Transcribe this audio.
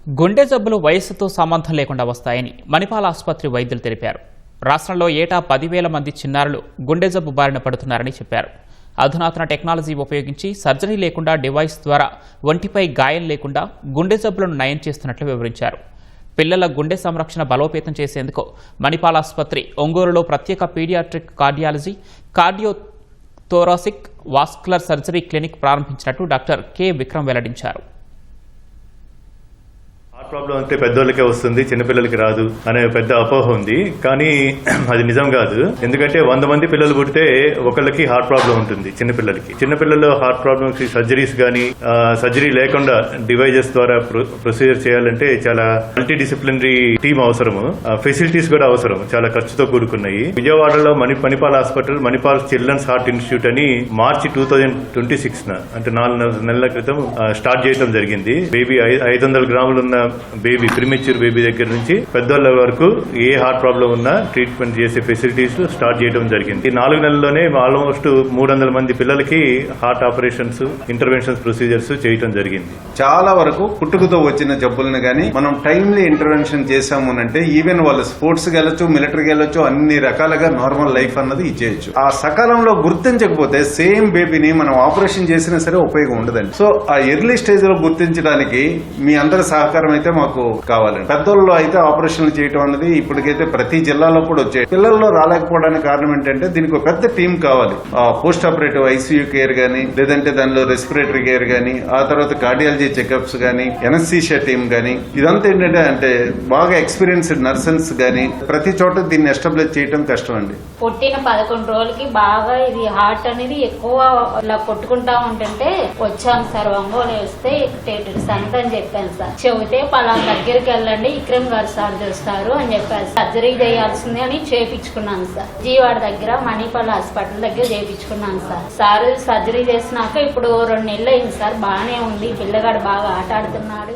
గుండె జబ్బులు వయస్సుతో సంబంధం లేకుండా వస్తాయని మణిపాల్ ఆసుపత్రి వైద్యులు తెలిపారు. రాష్ట్రంలో ఏటా 10,000 మంది చిన్నారులు గుండె జబ్బు బారిన పడుతున్నారని చెప్పారు. అధునాతన టెక్నాలజీ ఉపయోగించి సర్జరీ లేకుండా డివైస్ ద్వారా ఒంటిపై గాయం లేకుండా గుండె జబ్బులను నయం చేస్తున్నట్లు వివరించారు. పిల్లల గుండె సంరక్షణ బలోపేతం చేసేందుకు మణిపాల్ ఆసుపత్రి ఒంగోలులో ప్రత్యేక paediatric cardiology, cardiothoracic, vascular surgery clinic ప్రారంభించినట్టు డాక్టర్ కె విక్రమ్ వెల్లడించారు. ప్రాబ్లం అంటే పెద్దోళ్ళకే వస్తుంది, చిన్నపిల్లలకి రాదు అనే పెద్ద అపోహ ఉంది. కానీ అది నిజం కాదు. ఎందుకంటే 100 మంది పిల్లలు పుడితే ఒకళ్ళకి హార్ట్ ప్రాబ్లం ఉంటుంది. చిన్నపిల్లల్లో హార్ట్ ప్రాబ్లమ్స్ సర్జరీస్ గానీ సర్జరీ లేకుండా డివైజెస్ ద్వారా ప్రొసీజర్ చేయాలంటే చాలా మల్టీ డిసిప్లినరీ టీమ్ అవసరము, ఫెసిలిటీస్ కూడా అవసరం, చాలా ఖర్చుతో కూడుకున్నాయి. విజయవాడలో Manipal hospital, Manipal children's heart institute అని మార్చి 2026 అంటే 4 నెలల క్రితం స్టార్ట్ చేయడం జరిగింది. బేబీ 500 గ్రాములు ఉన్న బేబీ, ప్రీమెచ్యూర్ బేబీ దగ్గర నుంచి పెద్దోళ్ళ వరకు ఏ హార్ట్ ప్రాబ్లం ఉన్నా ట్రీట్మెంట్ చేసే ఫెసిలిటీస్ స్టార్ట్ చేయడం జరిగింది. 4 నెలల్లోనే ఆల్మోస్ట్ 300 మంది పిల్లలకి హార్ట్ ఆపరేషన్స్, ఇంటర్వెన్షన్స్ ప్రొసీజర్స్ చేయడం జరిగింది. చాలా వరకు పుట్టుకతో వచ్చిన జబ్బులను గానీ మనం టైమ్లీ ఇంటర్వెన్షన్ చేశాము అంటే ఈవెన్ వాళ్ళు స్పోర్ట్స్ వెళ్ళొచ్చు, మిలిటరీకి వెళ్ళొచ్చు, అన్ని రకాలుగా నార్మల్ లైఫ్ అన్నది ఇచ్చేయచ్చు. ఆ సకాలంలో గుర్తించకపోతే సేమ్ బేబీని మనం ఆపరేషన్ చేసినా సరే ఉపయోగం ఉండదండి. సో ఆ ఎర్లీ స్టేజ్ లో గుర్తించడానికి మీ అందరి సహకారం అయితే మాకు కావాలండి. పెద్దోళ్ళలో అయితే ఆపరేషన్లు చేయడం అనేది ఇప్పటికైతే ప్రతి జిల్లాలో కూడా వచ్చాయి. పిల్లల్లో రాలేకపోవడానికి కారణం ఏంటంటే దీనికి ఒక పెద్ద టీం కావాలి. పోస్ట్ ఆపరేటివ్ ఐసీయూ కేర్ గానీ, లేదంటే దానిలో రెస్పిరేటరీ కేర్ గానీ, ఆ తర్వాత కార్డియాలజీ చెకప్స్ గానీ, ఎనస్థీషియా టీం గానీ, ఇదంతా ఏంటంటే అంటే బాగా ఎక్స్పీరియన్స్డ్ నర్సెస్ గానీ ప్రతి చోట దీన్ని ఎస్టాబ్లిష్ చేయడం కష్టం అండి. పుట్టిన 11 రోజులకి బాగా ఇది హార్ట్ అనేది ఎక్కువ ఇలా కొట్టుకుంటా ఉంటుంటే వచ్చాం సార్, ఒంగోలు వేస్తే సంగతి అని చెప్పాను సార్. చెబితే పలా దగ్గరికి వెళ్ళండి, విక్రమ్ గారు సార్ చూస్తారు అని చెప్పారు. సర్జరీ చేయాల్సింది అని చేయించుకున్నాను సార్. జీవాడ దగ్గర మణిపాల్ హాస్పిటల్ దగ్గర చేయించుకున్నాను సార్. సర్జరీ చేసినాక ఇప్పుడు 2 నెలలు అయింది సార్. బాగానే ఉంది, పిల్లగాడు బాగా ఆట ఆడుతున్నాడు.